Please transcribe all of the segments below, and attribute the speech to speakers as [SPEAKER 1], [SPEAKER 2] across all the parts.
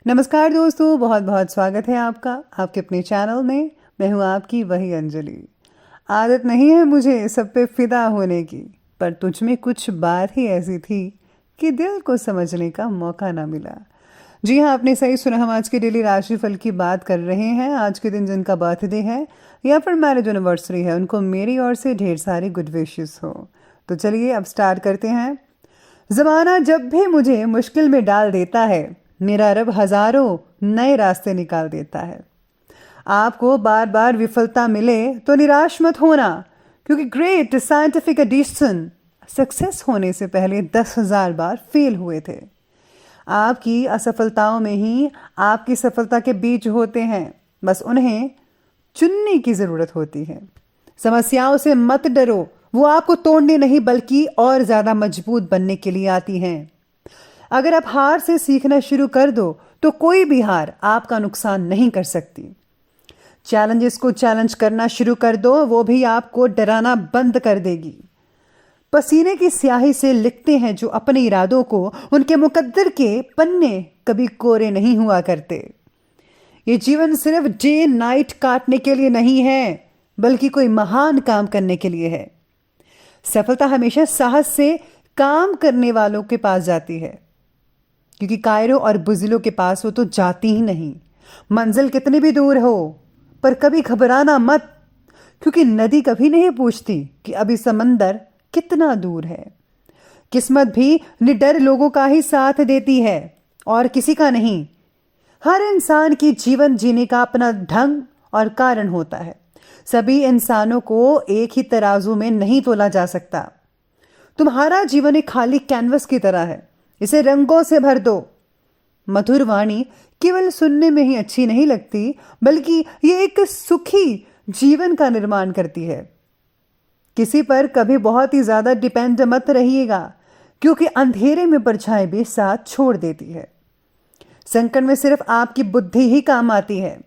[SPEAKER 1] नमस्कार दोस्तों, बहुत बहुत स्वागत है आपका आपके अपने चैनल में। मैं हूँ आपकी वही अंजलि। आदत नहीं है मुझे सब पे फिदा होने की, पर तुझ में कुछ बात ही ऐसी थी कि दिल को समझने का मौका ना मिला। जी हाँ, आपने सही सुना। हम आज के डेली राशिफल की बात कर रहे हैं। आज के दिन जिनका बर्थडे है या फिर मैरिज एनिवर्सरी है, उनको मेरी ओर से ढेर सारी गुड विशेस हो। तो चलिए अब स्टार्ट करते हैं। ज़माना जब भी मुझे मुश्किल में डाल देता है, मेरा रब हज़ारों नए रास्ते निकाल देता है। आपको बार बार विफलता मिले तो निराश मत होना, क्योंकि ग्रेट साइंटिफिक एडिशन सक्सेस होने से पहले 10,000 बार फेल हुए थे। आपकी असफलताओं में ही आपकी सफलता के बीज होते हैं, बस उन्हें चुनने की ज़रूरत होती है। समस्याओं से मत डरो, वो आपको तोड़ने नहीं बल्कि और ज़्यादा मजबूत बनने के लिए आती हैं। अगर आप हार से सीखना शुरू कर दो तो कोई भी हार आपका नुकसान नहीं कर सकती। चैलेंजेस को चैलेंज करना शुरू कर दो, वो भी आपको डराना बंद कर देगी। पसीने की स्याही से लिखते हैं जो अपने इरादों को, उनके मुकद्दर के पन्ने कभी कोरे नहीं हुआ करते। ये जीवन सिर्फ डे नाइट काटने के लिए नहीं है, बल्कि कोई महान काम करने के लिए है। सफलता हमेशा साहस से काम करने वालों के पास जाती है, क्योंकि कायरों और बुज़िलों के पास वो तो जाती ही नहीं। मंजिल कितनी भी दूर हो, पर कभी घबराना मत, क्योंकि नदी कभी नहीं पूछती कि अभी समंदर कितना दूर है। किस्मत भी निडर लोगों का ही साथ देती है और किसी का नहीं। हर इंसान की जीवन जीने का अपना ढंग और कारण होता है। सभी इंसानों को एक ही तराजू में नहीं तोला जा सकता। तुम्हारा जीवन एक खाली कैनवस की तरह है, इसे रंगों से भर दो। मधुर वाणी केवल सुनने में ही अच्छी नहीं लगती, बल्कि ये एक सुखी जीवन का निर्माण करती है। किसी पर कभी बहुत ही ज्यादा डिपेंड मत रहिएगा, क्योंकि अंधेरे में परछाई भी साथ छोड़ देती है। संकट में सिर्फ आपकी बुद्धि ही काम आती है।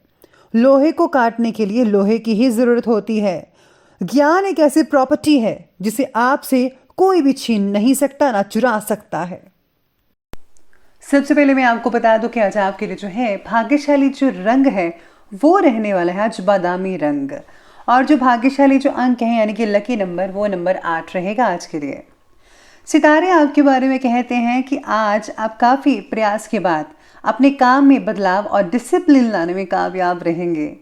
[SPEAKER 1] लोहे को काटने के लिए लोहे की ही जरूरत होती है। ज्ञान एक ऐसी प्रॉपर्टी है जिसे आपसे कोई भी छीन नहीं सकता, ना चुरा सकता है। सबसे पहले मैं आपको बता दूं कि आज आपके लिए जो है भाग्यशाली जो रंग है वो रहने वाला है आज बादामी रंग। और जो भाग्यशाली जो अंक हैं यानी कि लकी नंबर, वो नंबर 8 रहेगा आज के लिए। सितारे आपके बारे में कहते हैं कि आज आप काफ़ी प्रयास के बाद अपने काम में बदलाव और डिसिप्लिन लाने में कामयाब रहेंगे।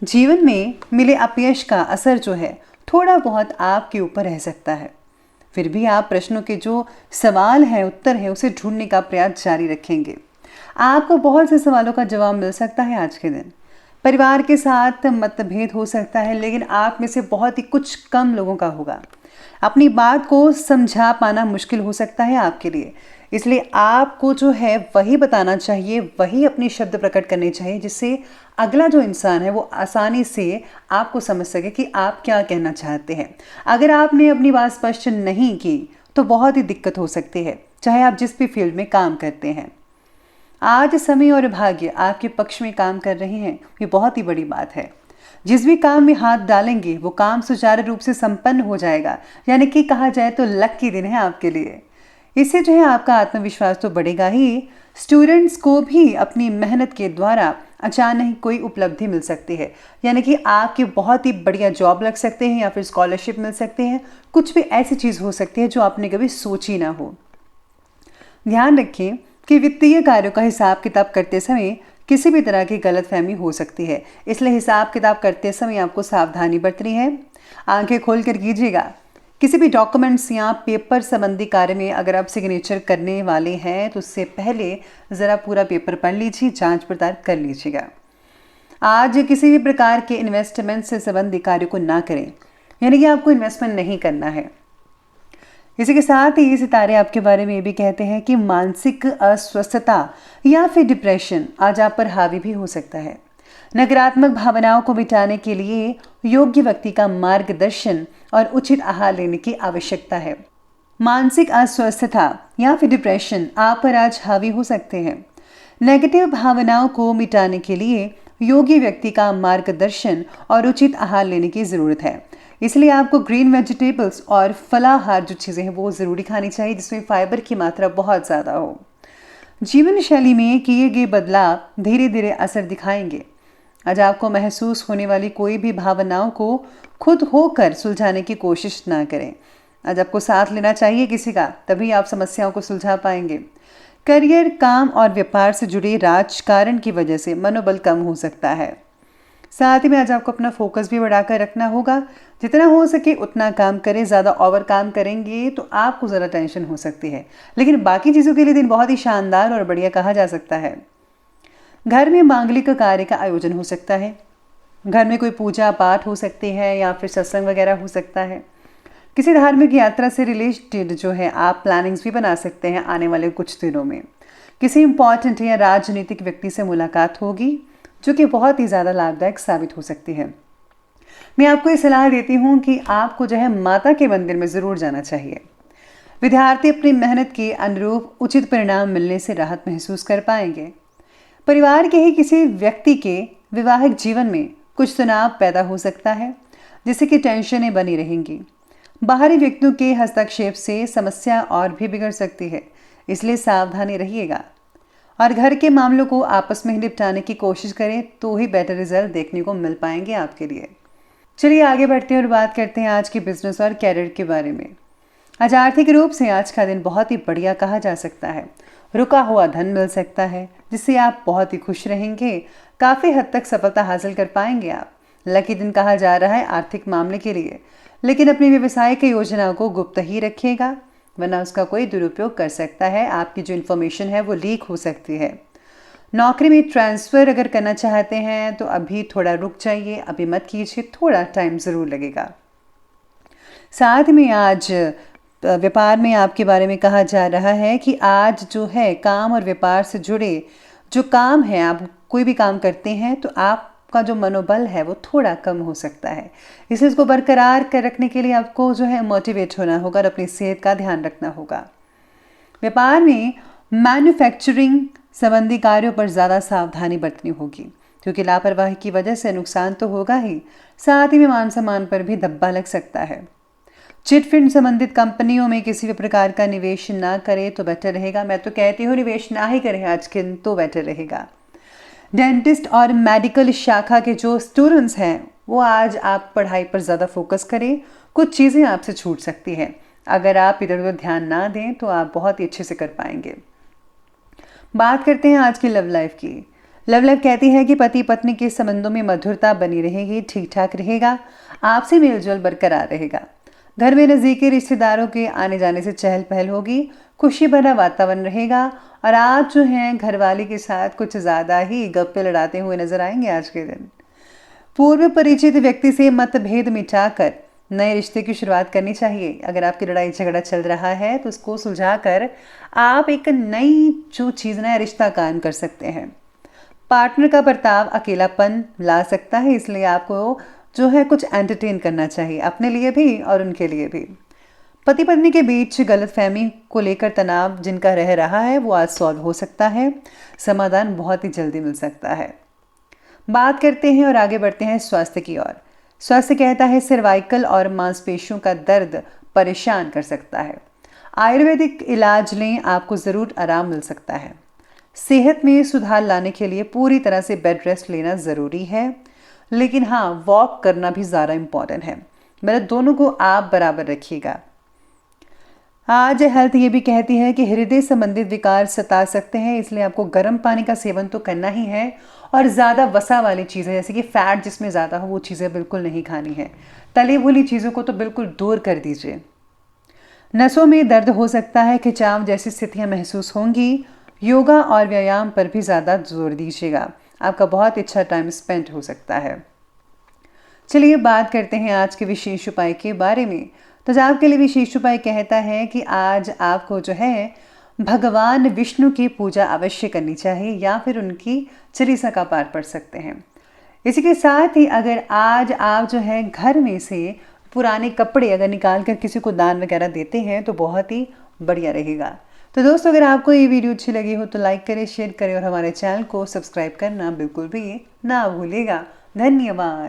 [SPEAKER 1] जीवन में मिले अपयश का असर जो है थोड़ा बहुत आपके ऊपर रह सकता है, फिर भी आप प्रश्नों के जो सवाल हैं, उत्तर है, उसे ढूंढने का प्रयास जारी रखेंगे। आपको बहुत से सवालों का जवाब मिल सकता है आज के दिन। परिवार के साथ मतभेद हो सकता है, लेकिन आप में से बहुत ही कुछ कम लोगों का होगा। अपनी बात को समझा पाना मुश्किल हो सकता है आपके लिए, इसलिए आपको जो है वही बताना चाहिए, वही अपने शब्द प्रकट करने चाहिए, जिससे अगला जो इंसान है वो आसानी से आपको समझ सके कि आप क्या कहना चाहते हैं। अगर आपने अपनी बात स्पष्ट नहीं की तो बहुत ही दिक्कत हो सकती है, चाहे आप जिस भी फील्ड में काम करते हैं। आज समय और भाग्य आपके पक्ष में काम कर रहे हैं, ये बहुत ही बड़ी बात है। जिस भी काम में हाथ डालेंगे वो काम सुचारू रूप से संपन्न हो जाएगा, यानी कि कहा जाए तो लकी दिन है आपके लिए। इससे जो है आपका आत्मविश्वास तो बढ़ेगा ही, स्टूडेंट्स को भी अपनी मेहनत के द्वारा अचानक कोई उपलब्धि मिल सकती है, यानी कि आपके बहुत ही बढ़िया जॉब लग सकते हैं या फिर स्कॉलरशिप मिल सकते हैं। कुछ भी ऐसी चीज़ हो सकती है जो आपने कभी सोची ना हो। ध्यान रखें कि वित्तीय कार्यों का हिसाब किताब करते समय किसी भी तरह की गलतफहमी हो सकती है, इसलिए हिसाब किताब करते समय आपको सावधानी बरतनी है। आंखें खोल कर कीजिएगा। किसी भी डॉक्यूमेंट्स या पेपर संबंधी कार्य में अगर आप सिग्नेचर करने वाले हैं तो उससे पहले ज़रा पूरा पेपर पढ़ लीजिए, जांच पड़ताल कर लीजिएगा। आज किसी भी प्रकार के इन्वेस्टमेंट से संबंधित कार्य को ना करें, यानी कि आपको इन्वेस्टमेंट नहीं करना है। इसी के साथ ही सितारे आपके बारे में भी कहते हैं कि मानसिक अस्वस्थता या फिर डिप्रेशन आज आप पर हावी भी हो सकता है। नकारात्मक भावनाओं को मिटाने के लिए योग्य व्यक्ति का मार्गदर्शन और उचित आहार लेने की आवश्यकता है। मानसिक अस्वस्थता या फिर डिप्रेशन आप पर आज हावी हो सकते हैं। नेगेटिव भावनाओं को मिटाने के लिए योग्य व्यक्ति का मार्गदर्शन और उचित आहार लेने की ज़रूरत है। इसलिए आपको ग्रीन वेजिटेबल्स और फलाहार जो चीज़ें हैं वो ज़रूरी खानी चाहिए, जिसमें फाइबर की मात्रा बहुत ज़्यादा हो। जीवन शैली में किए गए बदलाव धीरे धीरे असर दिखाएंगे। आज आपको महसूस होने वाली कोई भी भावनाओं को खुद होकर सुलझाने की कोशिश ना करें। आज आपको साथ लेना चाहिए किसी का, तभी आप समस्याओं को सुलझा पाएंगे। करियर, काम और व्यापार से जुड़े राजकारण की वजह से मनोबल कम हो सकता है। साथ ही में आज आपको अपना फोकस भी बढ़ाकर रखना होगा। जितना हो सके उतना काम करें। ज़्यादा ओवर काम करेंगे तो आपको ज़्यादा टेंशन हो सकती है, लेकिन बाकी चीज़ों के लिए दिन बहुत ही शानदार और बढ़िया कहा जा सकता है। घर में मांगलिक कार्य का आयोजन हो सकता है। घर में कोई पूजा पाठ हो सकती है या फिर सत्संग वगैरह हो सकता है। किसी धार्मिक यात्रा से रिलेटेड जो है आप प्लानिंग्स भी बना सकते हैं आने वाले कुछ दिनों में। किसी इंपॉर्टेंट या राजनीतिक व्यक्ति से मुलाकात होगी जो कि बहुत ही ज़्यादा लाभदायक साबित हो सकती है। मैं आपको ये सलाह देती हूँ कि आपको जो है माता के मंदिर में ज़रूर जाना चाहिए। विद्यार्थी अपनी मेहनत के अनुरूप उचित परिणाम मिलने से राहत महसूस कर पाएंगे। परिवार के ही किसी व्यक्ति के वैवाहिक जीवन में कुछ तनाव पैदा हो सकता है, जिससे कि टेंशनें बनी रहेंगी। बाहरी व्यक्तियों के हस्तक्षेप से समस्या और भी बिगड़ सकती है, इसलिए सावधानी रहिएगा और घर के मामलों को आपस में ही निपटाने की कोशिश करें, तो ही बेटर रिजल्ट देखने को मिल पाएंगे आपके लिए। चलिए आगे बढ़ते हैं और बात करते हैं आज के बिजनेस और कैरियर के बारे में। आज आर्थिक रूप से आज का दिन बहुत ही बढ़िया कहा जा सकता है। रुका हुआ धन मिल सकता है, जिससे आप बहुत ही खुश रहेंगे। काफ़ी हद तक सफलता हासिल कर पाएंगे आप। लकी दिन कहा जा रहा है आर्थिक मामले के लिए, लेकिन अपनी व्यवसाय की योजना को गुप्त ही रखिएगा, वरना उसका कोई दुरुपयोग कर सकता है। आपकी जो इन्फॉर्मेशन है वो लीक हो सकती है। नौकरी में ट्रांसफ़र अगर करना चाहते हैं तो अभी थोड़ा रुक जाइए, अभी मत कीजिए, थोड़ा टाइम ज़रूर लगेगा। साथ में आज व्यापार में आपके बारे में कहा जा रहा है कि आज जो है काम और व्यापार से जुड़े जो काम है, आप कोई भी काम करते हैं तो आपका जो मनोबल है वो थोड़ा कम हो सकता है। इसलिए इसको बरकरार कर रखने के लिए आपको जो है मोटिवेट होना होगा और अपनी सेहत का ध्यान रखना होगा। व्यापार में मैन्युफैक्चरिंग संबंधी कार्यों पर ज़्यादा सावधानी बरतनी होगी, क्योंकि लापरवाही की वजह से नुकसान तो होगा ही, साथ ही में मान सम्मान पर भी धब्बा लग सकता है। चिटफंड संबंधित कंपनियों में किसी भी प्रकार का निवेश ना करें तो बेटर रहेगा। मैं तो कहती हूँ निवेश ना ही करें आज के दिन तो बेटर रहेगा। डेंटिस्ट और मेडिकल शाखा के जो स्टूडेंट्स हैं वो आज आप पढ़ाई पर ज़्यादा फोकस करें। कुछ चीज़ें आपसे छूट सकती हैं, अगर आप इधर उधर ध्यान ना दें तो आप बहुत ही अच्छे से कर पाएंगे। बात करते हैं आज की लव लाइफ की। लव लाइफ कहती है कि पति पत्नी के संबंधों में मधुरता बनी रहेगी, ठीक ठाक रहेगा, आपसी मेलजोल बरकरार रहेगा। घर में नज़दीकी रिश्तेदारों के आने जाने से चहल पहल होगी, खुशी भरा वातावरण रहेगा और आप जो हैं घरवाली के साथ कुछ ज़्यादा ही गप्पे लड़ाते हुए नजर आएंगे आज के दिन। पूर्व परिचित व्यक्ति से मतभेद मिटाकर नए रिश्ते की शुरुआत करनी चाहिए। अगर आपकी लड़ाई झगड़ा चल रहा है तो उसको सुलझाकर आप एक नई जो चीज़, नया रिश्ता कायम कर सकते हैं। पार्टनर का बर्ताव अकेलापन ला सकता है, इसलिए आपको जो है कुछ एंटरटेन करना चाहिए, अपने लिए भी और उनके लिए भी। पति पत्नी के बीच गलतफहमी को लेकर तनाव जिनका रह रहा है वो आज सॉल्व हो सकता है। समाधान बहुत ही जल्दी मिल सकता है। बात करते हैं और आगे बढ़ते हैं स्वास्थ्य की ओर। स्वास्थ्य कहता है सर्वाइकल और मांसपेशियों का दर्द परेशान कर सकता है। आयुर्वेदिक इलाज लें, आपको ज़रूर आराम मिल सकता है। सेहत में सुधार लाने के लिए पूरी तरह से बेड रेस्ट लेना ज़रूरी है, लेकिन हाँ वॉक करना भी ज़्यादा इम्पॉर्टेंट है। मतलब दोनों को आप बराबर रखिएगा। आज हेल्थ ये भी कहती है कि हृदय संबंधित विकार सता सकते हैं, इसलिए आपको गर्म पानी का सेवन तो करना ही है और ज़्यादा वसा वाली चीज़ें जैसे कि फ़ैट जिसमें ज़्यादा हो वो चीज़ें बिल्कुल नहीं खानी है। तली भुनी चीज़ों को तो बिल्कुल दूर कर दीजिए। नसों में दर्द हो सकता है, खिंचाव जैसी स्थितियाँ महसूस होंगी। योगा और व्यायाम पर भी ज़्यादा जोर दीजिएगा, आपका बहुत अच्छा टाइम स्पेंड हो सकता है। चलिए बात करते हैं आज के विशेष उपाय के बारे में। तो जो आपके लिए विशेष उपाय कहता है कि आज आपको जो है भगवान विष्णु की पूजा अवश्य करनी चाहिए या फिर उनकी चालीसा का पाठ पढ़ सकते हैं। इसी के साथ ही अगर आज आप जो है घर में से पुराने कपड़े अगर निकाल कर किसी को दान वगैरह देते हैं तो बहुत ही बढ़िया रहेगा। तो दोस्तों अगर आपको ये वीडियो अच्छी लगी हो तो लाइक करें, शेयर करें और हमारे चैनल को सब्सक्राइब करना बिल्कुल भी ना भूलिएगा। धन्यवाद।